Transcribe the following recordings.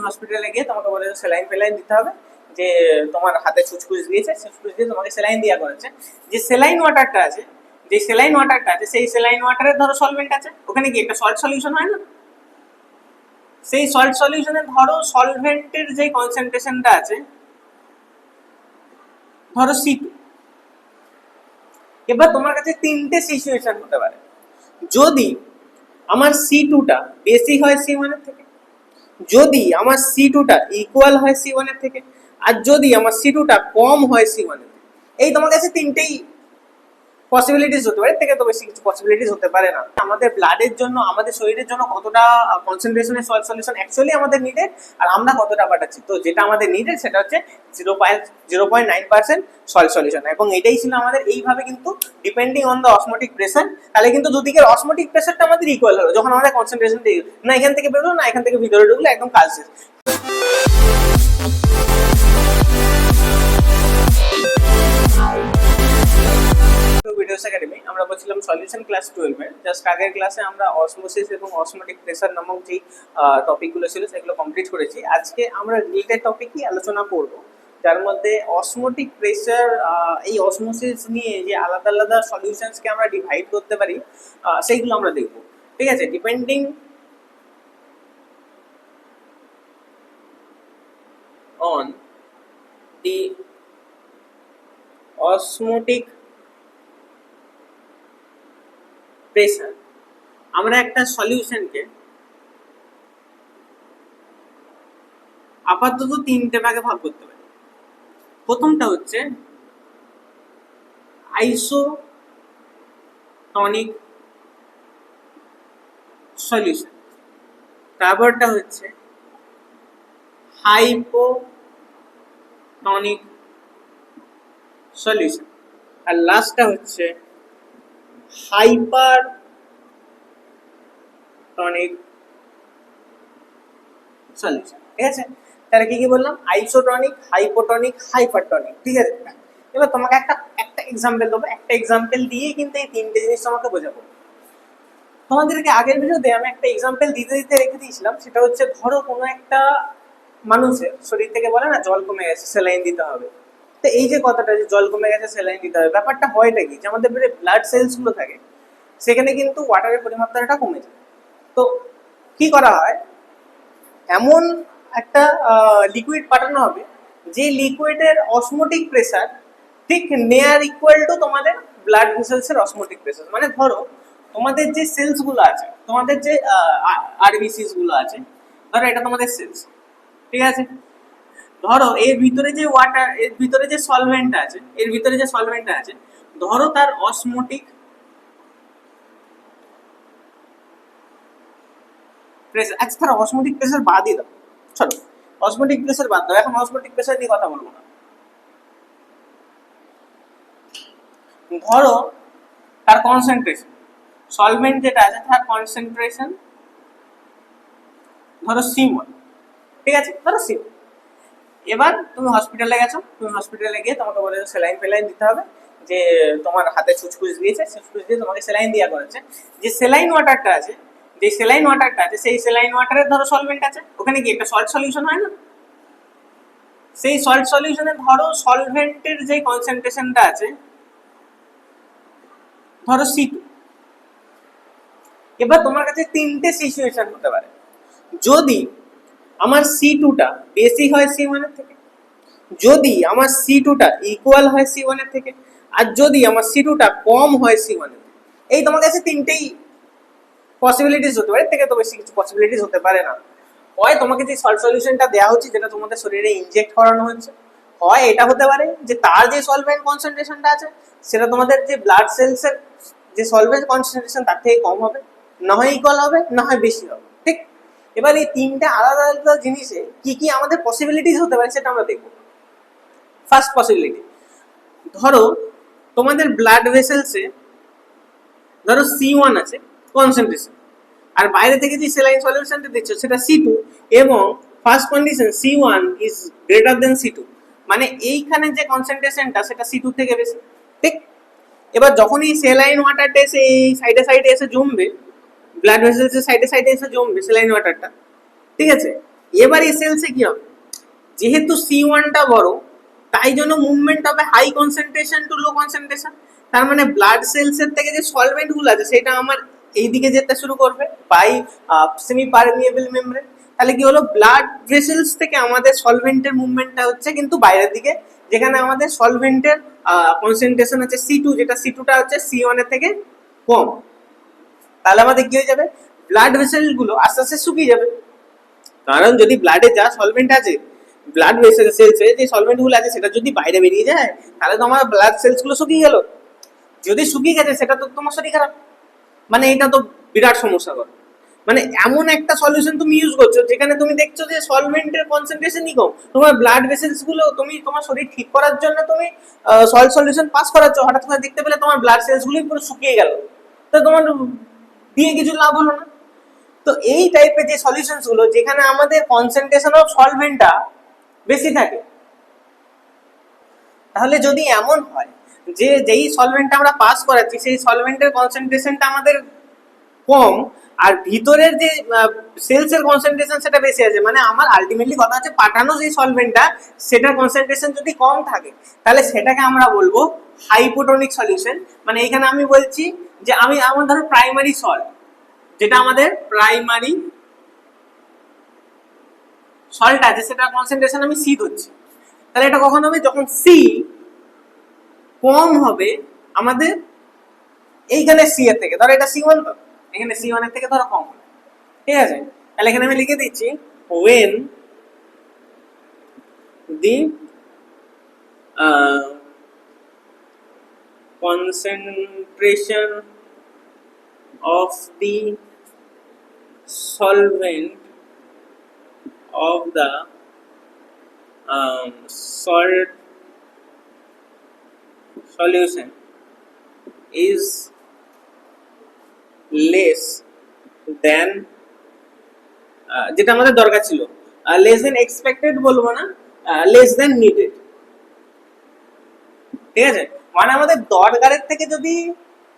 হসপিটালে গিয়ে তোমাকে বলে স্যালাইন ফেলাইন দিতে হবে, যে তোমার হাতে ছুঁচকুচ দিয়েছে, ছুঁচকুচ দিয়ে তোমাকে স্যালাইন দেওয়া করেছে। যে স্যালাইন ওয়াটারটা আছে, সেই স্যালাইন ওয়াটারের ধরো সলভেন্ট আছে, ওখানে কি একটা সল্ট সলিউশন হয় না? সেই সল্ট সলিউশনে ধরো সলভেন্টের যে কনসেন্ট্রেশনটা আছে ধরো C2। এবার তোমার কাছে তিনটে সিচুয়েশন হতে পারে। যদি আমার C2টা বেশি হয় C1 এর থেকে, যদি আমার C2টা ইকুয়াল হয় C1 এর থেকে, আর যদি আমার C2টা কম হয় C1 এর থেকে। এই তোমার কাছে তিনটেই পসিবিলিটিস হতে পারে, থেকে তো বেশি কিছু পসিবিলিটিস হতে পারে না। আমাদের ব্লাডের জন্য, আমাদের শরীরের জন্য কতটা কনসেন্ট্রেশনের সল্ট সলিউশন অ্যাকচুয়ালি আমাদের নিডেড, আর আমরা কতটা পাঠাচ্ছি। তো যেটা আমাদের নিডেড সেটা হচ্ছে 0.9% সল্ট সলিউশন, এবং এটাই ছিল আমাদের। এইভাবে কিন্তু depending on the osmotic pressure, তাহলে কিন্তু দুদিকের অসমোটিক প্রেসারটা আমাদের ইকুয়াল হলো যখন আমাদের কনসেন্ট্রেশন না এখান থেকে বেরোলো না এখান থেকে ভিতরে ঢুকলো, একদম কাজ শেষ। ভিডিওস একাডেমি আমরা বলছিলাম সলিউশন ক্লাস 12 এর। জাস্ট আগের ক্লাসে আমরা অসমোসিস এবং অসমোটিক প্রেসার নামক যে টপিকগুলো ছিল সেগুলো কমপ্লিট করেছি। আজকে আমরা রিলেটেড টপিকই আলোচনা করব, যার মধ্যে অসমোটিক প্রেসার, এই অসমোসিস নিয়ে যে আলাদা আলাদা সলিউশনসকে আমরা ডিভাইড করতে পারি সেইগুলো আমরা দেখব। ঠিক আছে, depending on the osmotic pressure আমরা একটা সলিউশনকে আপাতত তিনটে ভাগে ভাগ করতে পারি। প্রথমটা হচ্ছে আইসোটনিক সলিউশন, তারপরটা হচ্ছে হাইপোটনিক সলিউশন, আর লাস্টটা হচ্ছে হাইপারটনিক সলিউশন। ঠিক আছে, তাহলে কি কি বললাম? Isotonic, hypotonic, hypertonic. ঠিক আছে, এবার তোমাকে একটা এক্সাম্পল দেবো, একটা এক্সাম্পল দিয়ে কিন্তু এই তিনটে জিনিস তোমাকে বোঝাবো। তোমাদেরকে আগের ভিডিওতে আমি একটা এক্সাম্পল দিতে দিতে রেখে দিয়েছিলাম, সেটা হচ্ছে ধরো কোনো একটা মানুষের শরীর থেকে বলে না জল কমে গেছে, স্যালাইন দিতে হবে। তো এই যে কথাটা, যে জল কমে গেছে স্যালাইন দিতে হবে, ব্যাপারটা হয়টা কি? যে আমাদের ব্লাড সেলস গুলো থাকে সেখানে কিন্তু ওয়াটারের পরিমাত্রাটা কমে যায়। তো কি করা হয়, এমন একটা লিকুইড পাঠানো হবে যে লিকুইডের অসমোটিক প্রেসার ঠিক নেয়ার ইকুয়াল টু তোমাদের ব্লাড ভেসেলসের অসমোটিক প্রেসার। মানে ধরো তোমাদের যে সেলস গুলো আছে, তোমাদের যে আরবিসিস গুলো আছে, ধরো এটা তোমাদের সেলস। ঠিক আছে, ধরো এর ভিতরে যে ওয়াটার, এর ভিতরে যে সলভেন্ট আছে, ধরো তার অসমোটিক প্রেসার, আচ্ছা তার অসমোটিক প্রেসার বাদই দাও, চলো অসমোটিক প্রেসার বাদ দাও, এখন অসমোটিক প্রেসার নিয়ে কথা বলবো না। ধরো তার কনসেন্ট্রেশন, সলভেন্ট যেটা আছে তার কনসেন্ট্রেশন ধরো C1। ঠিক আছে, ধরো C1। এবার তুমি হসপিটালে গেছো, তুমি হসপিটালে গিয়ে তোমাকে বলে স্যালাইন ফেলাইন দিতে হবে, যে তোমার হাতে ছুঁচকুচ দিয়েছে, ছুঁচকুচ দিয়ে তোমাকে স্যালাইন দেওয়া করেছে। যে স্যালাইন ওয়াটারটা আছে, সেই স্যালাইন ওয়াটারের ধরো সলভেন্ট আছে, ওখানে কি একটা সল্ট সলিউশন হয় না? সেই সল্ট সলিউশনে ধরো সলভেন্টের যে কনসেন্ট্রেশনটা আছে ধরো C2। এবার তোমার কাছে তিনটে সিচুয়েশন হতে পারে। যদি আমার C2টা বেশি হয় C1 এর থেকে, যদি আমার C2টা ইকুয়াল হয় C1 এর থেকে, আর যদি আমার C2টা কম হয় C1 এর থেকে। এই তোমার কাছে তিনটেই পসিবিলিটিস হতে পারে, থেকে তো বেশি কিছু পসিবিলিটিস হতে পারে না। হয় তোমাকে যে সল্ট সলিউশনটা দেওয়া হচ্ছে যেটা তোমাদের শরীরে ইনজেক্ট করানো হচ্ছে, হয় এটা হতে পারে যে তার যে সলভেন্ট কনসেন্ট্রেশনটা আছে সেটা তোমাদের যে ব্লাড সেলসের যে সলভেন্ট কনসেন্ট্রেশন তার থেকে কম হবে, না হয় ইকুয়াল হবে, না হয় বেশি হবে। ঠিক, এবার এই তিনটে আলাদা আলাদা জিনিসে কি কি আমাদের পসিবিলিটিস হতে পারে সেটা আমরা দেখব। ফার্স্ট পসিবিলিটি, ধরো তোমাদের ব্লাড ভেসেলসে ধরো C1 আছে কনসেন্ট্রেশন, আর বাইরে থেকে যে স্যালাইন সলিউশনটা দিচ্ছ সেটা C2, এবং first condition C1 is greater than C2, মানে এইখানে যে কনসেন্ট্রেশনটা সেটা C2 থেকে বেশি। ঠিক, এবার যখন এই স্যালাইন ওয়াটারটা এসে এই সাইডে এসে জমবে, ব্লাড ভেসেলসের সাইডে এসে জমবে স্যালাইন ওয়াটারটা, ঠিক আছে, এবার এই সেলসে কি হবে, যেহেতু C1টা বড় তাই জন্য মুভমেন্ট হবে high concentration to low concentration. তার মানে ব্লাড সেলসের থেকে যে সলভেন্ট গুলো আছে সেটা আমার এইদিকে যেতে শুরু করবে বাই সেমি পারমিয়েবল মেমব্রেন। তাহলে কি হলো, ব্লাড ভেসেলস থেকে আমাদের সলভেন্টের মুভমেন্টটা হচ্ছে কিন্তু বাইরের দিকে, যেখানে আমাদের সলভেন্টের কনসেন্ট্রেশন আছে C2, যেটা C2টা হচ্ছে C1 এর থেকে কম। তাহলে আমাদের কি হয়ে যাবে, ব্লাড ভেসেল গুলো আস্তে আস্তে শুকিয়ে যাবে। কারণ যদি ব্লাডে যা সলভেন্ট আছে, ব্লাড ভেসেল সেলসে যে সলভেন্ট গুলো আছে সেটা যদি বাইরে বেরিয়ে যায় তাহলে তো আমার ব্লাড সেলস গুলো শুকিয়ে গেল। যদি শুকিয়ে গেছে সেটা তো তোমার শরীর খারাপ, মানে এটা তো বিরাট সমস্যা করে। মানে এমন একটা সলিউশন তুমি ইউজ করছো যেখানে তুমি দেখছো যে সলভেন্টের কনসেন্ট্রেশনই কম, তোমার ব্লাড ভেসেলস গুলো তুমি তোমার শরীর ঠিক করার জন্য তুমি সল্ট সলিউশন পাস করাচ্ছ, হঠাৎ করে দেখতে পেলে তোমার ব্লাড সেলস গুলি পুরো শুকিয়ে গেল, তো তোমার দিয়ে কিছু লাভ হলো না। তো এই টাইপের যে সলিউশনস গুলো যেখানে আমাদের কনসেন্ট্রেশন অফ সলভেন্টটা বেশি থাকে, তাহলে যদি এমন হয় যে যেই সলভেন্টটা আমরা পাস করাচ্ছি সেই সলভেন্টের কনসেন্ট্রেশনটা আমাদের কম আর ভিতরের যে সেলসের কনসেন্ট্রেশন সেটা বেশি আছে, মানে আমার আলটিমেটলি কথা হচ্ছে পাঠানো যে সলভেন্টটা সেটার কনসেন্ট্রেশন যদি কম থাকে তাহলে সেটাকে আমরা বলবো হাইপোটনিক সলিউশন। মানে এখানে আমি বলছি যে আমার ধরো প্রাইমারি সল্ট, যেটা আমাদের প্রাইমারি সল্ট আছে সেটা কনসেন্ট্রেশন আমি C ধরছি, তাহলে এটা কখন হবে, যখন C কম হবে আমাদের এইখানে C এর থেকে, ধরো এটা C1 তো, এখানে C1 এর থেকে ধরো কম, ঠিক আছে। তাহলে এখানে আমি লিখে দিচ্ছি when the concentration of the solvent of the salt solution is less than যেটা আমাদের দরকার ছিল, লেস দেন এক্সপেক্টেড বলবো না, লেস দেন নিডেড, ঠিক আছে। মানে আমাদের দরকারের থেকে যদি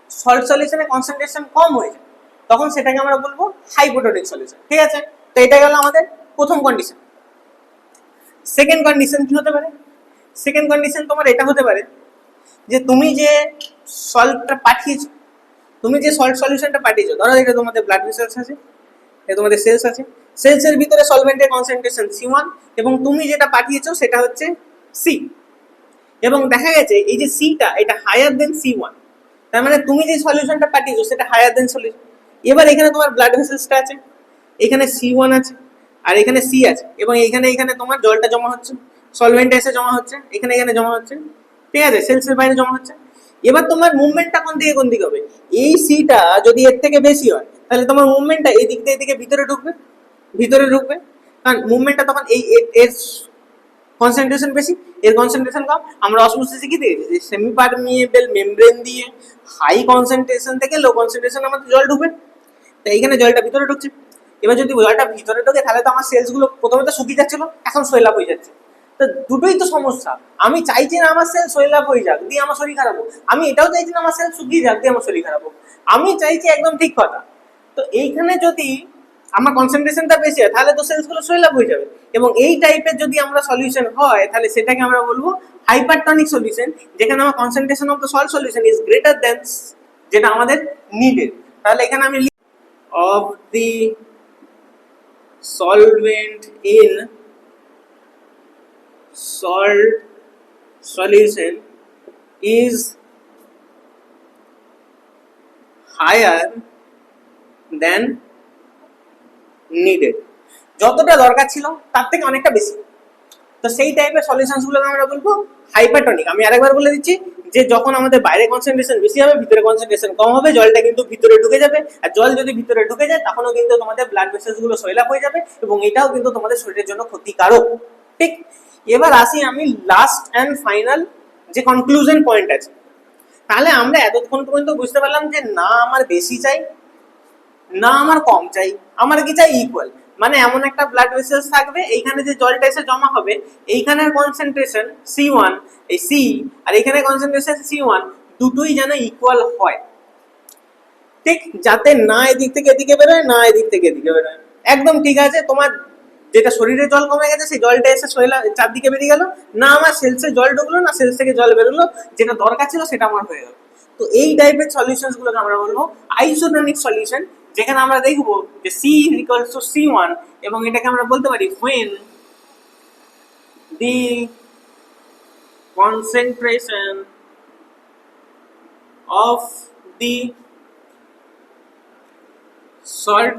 সল্ট সলিউশনের কনসেন্ট্রেশন কম হয়ে যায় তখন সেটাকে আমরা বলবো হাইপোটনিক সলিউশন, ঠিক আছে। তো এটা গেল আমাদের প্রথম কন্ডিশন। সেকেন্ড কন্ডিশন কি হতে পারে, সেকেন্ড কন্ডিশন তোমার এটা হতে পারে যে তুমি যে সল্টটা পাঠিয়েছো, তুমি যে সল্ট সলিউশনটা পাঠিয়েছো, ধরো এটা তোমাদের ব্লাড ভেসেলস আছে, এটা তোমাদের সেলস আছে, সেলসের ভিতরে সলভেন্টের কনসেন্ট্রেশন C1 এবং তুমি যেটা পাঠিয়েছো সেটা হচ্ছে C, এবং দেখা গেছে এই যে সিটা এটা হায়ার দেন C1, তার মানে তুমি যে সলিউশনটা পাঠিয়েছো সেটা হায়ার দেন সলিউশন। এবার এখানে তোমার ব্লাড ভেসেলসটা আছে, এখানে C1 আছে আর এখানে C আছে, এবং এখানে তোমার জলটা জমা হচ্ছে, সলভেন্টে এসে জমা হচ্ছে, এখানে জমা হচ্ছে, ঠিক আছে, সেলসের বাইরে জমা হচ্ছে। এবার তোমার মুভমেন্টটা কোন দিকে হবে, এই সিটা যদি এর থেকে বেশি হয় তাহলে তোমার মুভমেন্টটা এই দিক থেকে এদিকে ভিতরে ঢুকবে, কারণ মুভমেন্টটা তখন এই এর কনসেন্ট্রেশন বেশি, এর কনসেন্ট্রেশন কম। আমরা অসমোসিস কি দিয়েছি যে সেমি পারমিয়েবল মেমব্রেন দিয়ে হাই কনসেন্ট্রেশন থেকে লো কনসেন্ট্রেশন আমাদের জল ঢুকবে, তো এইখানে জলটা ভিতরে ঢুকছে। এবার যদি জলটা ভিতরে ঢোকে তাহলে তো আমার সেলস গুলো প্রথমে তো শুকিয়ে যাচ্ছিল, এখন সোয়েল আপ হয়ে যাচ্ছে, তো দুটোই তো সমস্যা। আমি চাইছি না আমার সেল সোয়েল আপ হয়ে যাক দিয়ে আমার শরীর খারাপ হোক, আমি এটাও চাইছি না আমার সেল শুকিয়ে যাক দিয়ে আমার শরীর খারাপ হোক, আমি চাইছি একদম ঠিক কথা। তো এইখানে যদি আমার কনসেন্ট্রেশনটা বেশি হয় তাহলে তো সেলস গুলো সোয়েল আপ হয়ে যাবে, এবং এই টাইপের যদি আমরা সলিউশন হয় তাহলে সেটাকে আমরা বলবো হাইপারটনিক সলিউশন, যেখানে আমার concentration of the salt solution is greater than যেটা আমাদের নিডেড। তাহলে এখানে আমি of the solvent in salt solution is higher than needed, যতটা দরকার ছিল তার থেকে অনেকটা বেশি। তো সেই টাইপের সলিউশনস গুলোকে আমরা বলবো হাইপারটনিক। আমি আরেকবার বলে দিচ্ছি যে যখন আমাদের বাইরে কনসেন্ট্রেশন বেশি হবে ভিতরে কনসেন্ট্রেশন কম হবে, জলটা কিন্তু ভিতরে ঢুকে যাবে, আর জল যদি ভিতরে ঢুকে যায় তখনও কিন্তু তোমাদের ব্লাড ভেসেলস গুলো সোয়েল আপ হয়ে যাবে, এবং এটাও কিন্তু তোমাদের শরীরের জন্য ক্ষতিকারক, ঠিক। এবার আসি আমি লাস্ট অ্যান্ড ফাইনাল যে কনক্লুশন পয়েন্ট আছে। তাহলে আমরা এতক্ষণ পর্যন্ত বুঝতে পারলাম যে না আমার বেশি চাই না আমার কম চাই, আমার কি চাই ইকুয়াল, মানে এমন একটা ব্লাড ভেসেলস থাকবে এইখানে যে জলটা এসে জমা হবে এইখানের কনসেন্ট্রেশন C1 এই C আর এইখানে কনসেন্ট্রেশন C1 দুটোই যেন ইকুয়াল হয়, ঠিক, যাতে না এদিক থেকে এদিকে বেরোয় না এদিক থেকে এদিকে বেরোয়, একদম ঠিক আছে। তোমার যেটা শরীরে জল কমে গেছে সেই জলটা এসে শরীরে চারদিকে বেরিয়ে গেল, না আমার সেলসে জল ঢুকলো, না সেলস থেকে জল বেরোলো, যেটা দরকার ছিল সেটা আমার হয়ে গেল। তো এই টাইপের সলিউশনস গুলোকে আমরা বলবো আইসোটোনিক সলিউশন, যেখানে আমরা দেখবো যে সি ইকুয়ালস টু C1, এবং এটাকে আমরা বলতে পারি when the concentration of the salt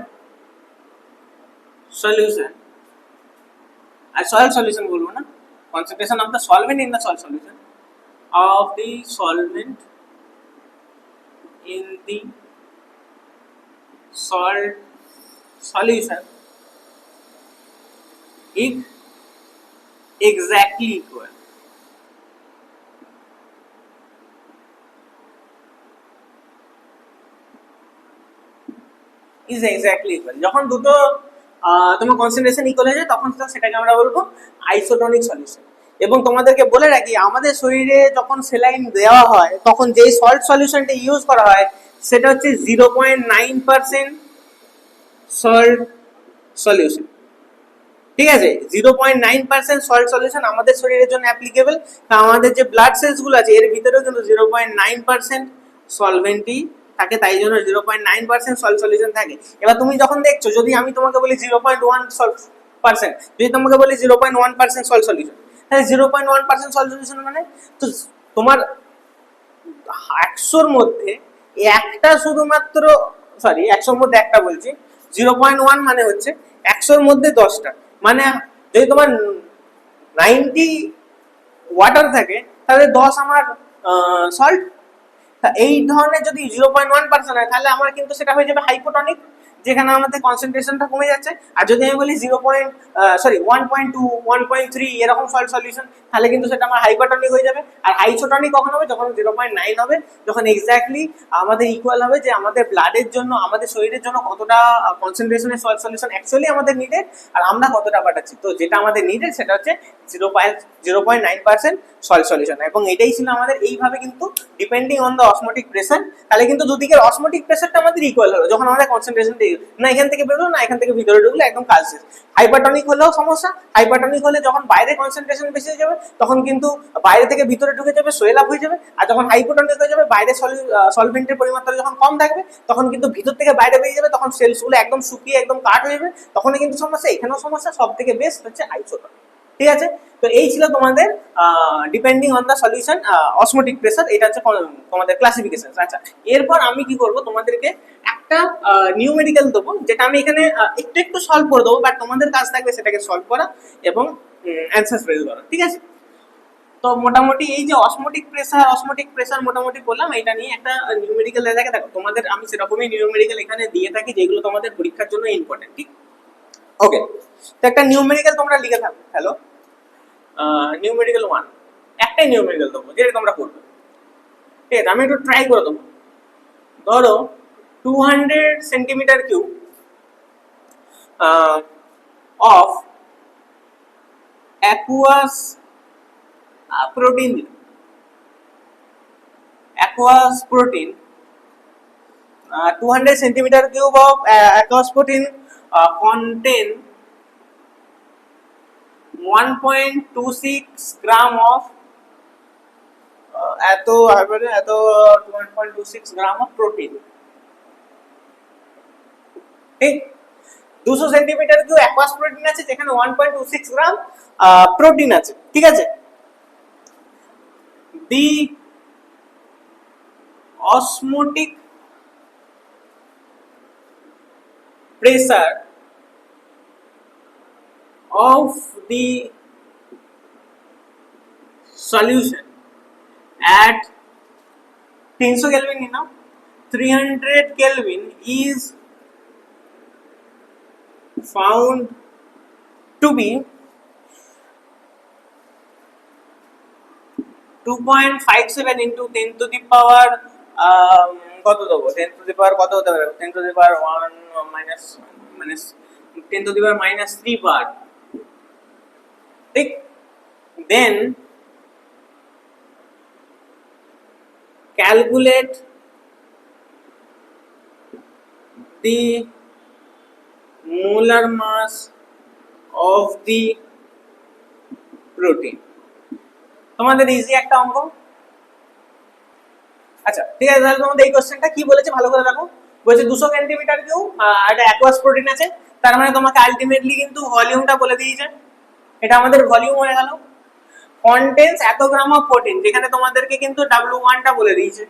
solution, আর সয়েল সলিউশন বলবো না, concentration of the solvent in the salt solution, of the solvent in the salt solution is exactly equal. Is exactly equal. যখন দুটো তোমার কনসেন্ট্রেশন ইকুয়াল হয়ে যায় তখন সেটাকে আমরা বলবো আইসোটোনিক সলিউশন। এবং তোমাদেরকে বলে রাখি, আমাদের শরীরে যখন সেলাইন দেওয়া হয় তখন যেই সল্ট সলিউশনটা ইউজ করা হয় সেটা হচ্ছে 0.9% সল্ট সলিউশন। ঠিক আছে, 0.9% সল্ট সলিউশন আমাদের শরীরের জন্য অ্যাপ্লিকেবল। আমাদের যে ব্লাড সেলস গুলো আছে এর ভিতরেও কিন্তু 0.9% সলভেন্টই থাকে, তাই জন্য 0.9% সল্ট সলিউশন থাকে। এবার তুমি যখন দেখছো, যদি আমি তোমাকে বলি 0.1%, যদি তোমাকে বলি 0.1% সল্ট সলিউশন, তাহলে 0.1% সল্ট সলিউশন মানে তো তোমার 100-র মধ্যে একটা শুধুমাত্র, সরি 100-র মধ্যে একটা বলছি, 0.1 মানে হচ্ছে 100-র মধ্যে 10টা। মানে যদি তোমার 90 ওয়াটার থাকে তাহলে 10 আমার সল্ট। এই ধরনের যদি 0.1% হয় তাহলে আমার কিন্তু সেটা হয়ে যাবে হাইপোটনিক, যেখানে আমাদের কনসেন্ট্রেশনটা কমে যাচ্ছে। আর যদি আমি বলি 1.2, 1.3 এরকম সল্ট সলিউশন, তাহলে কিন্তু সেটা আমার হাইপারটনিক হয়ে যাবে। আর আইসোটনিক কখন হবে? যখন 0.9 হবে, যখন এক্স্যাক্টলি আমাদের ইকুয়াল হবে যে আমাদের ব্লাডের জন্য, আমাদের শরীরের জন্য কতটা কনসেন্ট্রেশনের সল্ট সলিউশন অ্যাকচুয়ালি আমাদের নিডেড আর আমরা কতটা পাঠাচ্ছি। তো যেটা আমাদের নিডেড সেটা হচ্ছে 0.9% সল্ট সলিউশন। এবং এটাই ছিল আমাদের, এইভাবে কিন্তু depending on the osmotic pressure, তাহলে কিন্তু দুদিকের অসমোটিক প্রেসারটা আমাদের ইকুয়াল হলো যখন আমাদের কনসেন্ট্রেশন না এখান থেকে বেরোলো না এখান থেকে ভিতরে ঢুকলো, একদম কাজ শেষ। হাইপারটনিক হলেও সমস্যা, হাইপারটনিক হলে যখন বাইরে কনসেন্ট্রেশন বেশি হয়ে যাবে তখন কিন্তু বাইরে থেকে ভিতরে ঢুকে যাবে, সোয়েল আপ হয়ে যাবে। আর যখন হাইপোটনিক হয়ে যাবে, বাইরে সলভেন্টের পরিমাত্রা যখন কম থাকবে তখন কিন্তু ভিতর থেকে বাইরে বেরিয়ে যাবে, তখন সেলসগুলো একদম শুকিয়ে একদম কাট হয়ে যাবে, তখন কিন্তু সমস্যা। এখানেও সমস্যা, সব থেকে বেস্ট হচ্ছে আইসোটনিক। ঠিক আছে, তো এই ছিল তোমাদের depending on the solution osmotic pressure, এটা হচ্ছে তোমাদের ক্লাসিফিকেশন। আচ্ছা, এরপর আমি কি করব, তোমাদেরকে একটা নিউমেরিক্যাল দেবো, যেটা আমি এখানে একটু একটু সলভ করে দেবো, বাট তোমাদের কাজ থাকবে সেটাকে সলভ করা এবং অ্যান্সার বের করা। ঠিক আছে, তো মোটামুটি এই যে অসমোটিক প্রেসার মোটামুটি বললাম, এটা নিয়ে একটা নিউমেরিক্যাল দেওয়া থাকে। দেখো তোমাদের আমি সেরকমই নিউমেরিক্যাল এখানে দিয়ে থাকি যেগুলো তোমাদের পরীক্ষার জন্য ইম্পর্টেন্ট। ঠিক, ওকে, তো একটা নিউমেরিক্যাল তোমরা লিখে থাকো। হ্যালো, নিউমেরিক্যাল 1, একটাই নিউমেরিক্যাল দেবো যেটা তোমরা করবে। ঠিক আছে, আমি একটু ট্রাই করে দেবো। ধরো 200 centimetre cube of aqueous protein 200 centimeter cube of aqueous protein contain 1.26 gram of 1.26 gram of protein. ঠিক, 200 সেন্টিমিটার কিউব অ্যাকুয়াস প্রোটিন আছে যেখানে 1.26 গ্রাম প্রোটিন আছে। ঠিক আছে, the osmotic pressure of the solution at 300 Kelvin, 300 Kelvin is found to be 2.57 into 10 to the power কত দেবো, 10 to the power কত হতে পারে, 10 to the power 1 minus 10 to the power minus 3 বার। ঠিক, then calculate the molar mass of the protein. তোমাদের easy একটা অঙ্ক। আচ্ছা ঠিক আছে, তাহলে তোমাদের এই কোশ্চেনটা কি বলেছে ভালো করে দেখো। বলছে 200 সেন্টিমিটার কিউ একটা অ্যাকুয়াস প্রোটিন আছে, তার মানে তোমাকে আলটিমেটলি কিন্তু ভলিউমটা বলে দিয়েছে। এটা আমাদের ভলিউম হয়ে গেল। কন্টেন্স এত গ্রাম অফ প্রোটিন, যেখানে তোমাদেরকে কিন্তু W1 টা বলে দিয়েছে।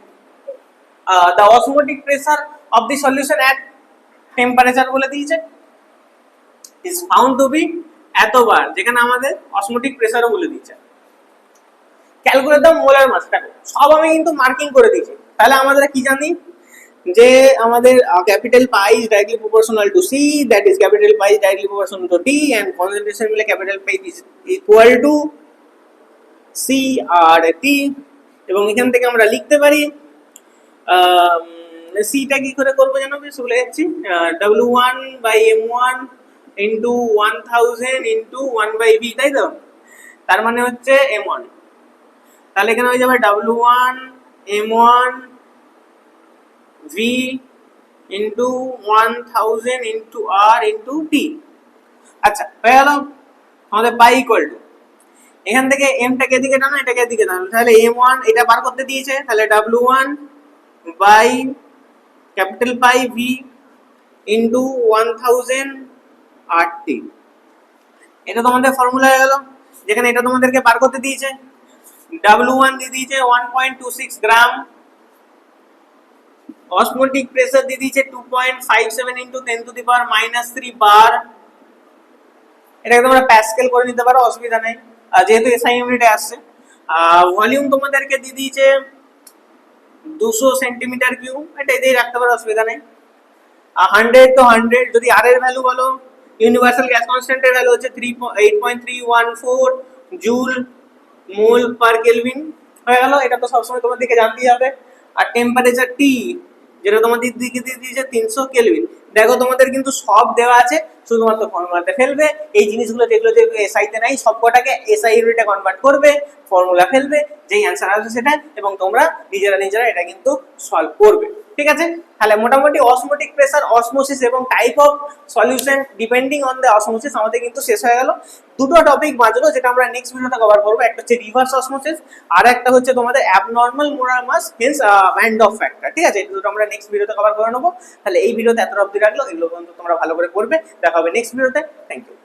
The osmotic pressure of the solution at temperature বলে দিয়েছে, ইজ ফাউন্ড টু বি এতবার, যেখানে আমাদের অসমোটিক প্রেসারও বলে দিয়েছে। ক্যালকুলেট দ্য মোলার মাস, দেখো সব আমি কিন্তু মার্কিং করে দিয়েছি। তাহলে আমাদের কি জানি যে আমাদের capital pi is directly proportional to C, that is capital pi is directly proportional to T, and concentration মিলে capital pi is equal to C R T. এবং এখান থেকে আমরা লিখতে পারি সিটা কি করে করবো জানো, বেশ ভুলে যাচ্ছি, W1 by M1 into 1000 into 1/v, তাই তো? তার মানে হচ্ছে M1। তাহলে এখানে হয়ে যাবে W1 M1 V into 1000 into R into T। আচ্ছা হয়ে গেল আমাদের পাই ইকুয়াল টু, এখান থেকে এমটাকে এদিকে টানো, এটাকে এদিকে টানো, তাহলে M1 এটা বার করতে দিয়েছে, তাহলে W1 by capital pi V into 1000 RT। এটা তোমাদের ফর্মুলা হয়ে গেল, যেখানে এটা তোমাদেরকে বার করতে দিয়েছে। W1 দিয়ে দিয়েছে 1.26 গ্রাম, অসমোটিক প্রেসার দিয়ে দিয়েছে 2.57 ইন্টু 10 টু দি পাওয়ার -3 বার। এটাকে তোমরা প্যাসকেল করে নিতে পারো, অসুবিধা নেই যেহেতু এসআই ইউনিটে আসছে। ভলিউম তোমাদেরকে দিয়ে দিয়েছে 200 সেন্টিমিটার কিউব, এটা এটাই রাখতে পারো, অসুবিধা নেই। 100 তো 100, যদি আর এর ভ্যালু বলো, ইউনিভার্সাল গ্যাস কনস্ট্যান্টের ভ্যালু হচ্ছে 8.314 জুল মোল পার কেলভিন হয়ে গেল। এটা তো সবসময় তোমার দিকে জানতেই হবে। আর টেম্পারেচার টি, যেটা তোমাদের দিকে দিয়ে দিয়েছে 300 কেলভিন। দেখো তোমাদের কিন্তু সব দেওয়া আছে, শুধুমাত্র ফর্মুলাতে ফেলবে। এই জিনিসগুলো যেগুলো যেগুলো এসআই তে নাই সবকটাকে এসআই ইউনিটে কনভার্ট করবে, ফর্মুলা ফেলবে, যেই অ্যান্সার আসবে সেটা, এবং তোমরা নিজেরা এটা কিন্তু সলভ করবে। ঠিক আছে, তাহলে মোটামুটি অসমোটিক প্রেসার, অসমোসিস এবং type of solution depending on the osmosis আমাদের কিন্তু শেষ হয়ে গেল। দুটো টপিক বাঁচলো যেটা আমরা নেক্সট ভিডিওতে কভার করবো, একটা হচ্ছে রিভার্স অসমোসিস, আর একটা হচ্ছে তোমাদের abnormal molar mass hence van't Hoff factor. ঠিক আছে, এই দুটো আমরা নেক্সট ভিডিওতে কভার করে নেবো। তাহলে এই ভিডিওতে এত অবধি রাখলো, এগুলো কিন্তু তোমরা ভালো করে করবে। দেখা হবে নেক্সট ভিডিওতে। Thank you.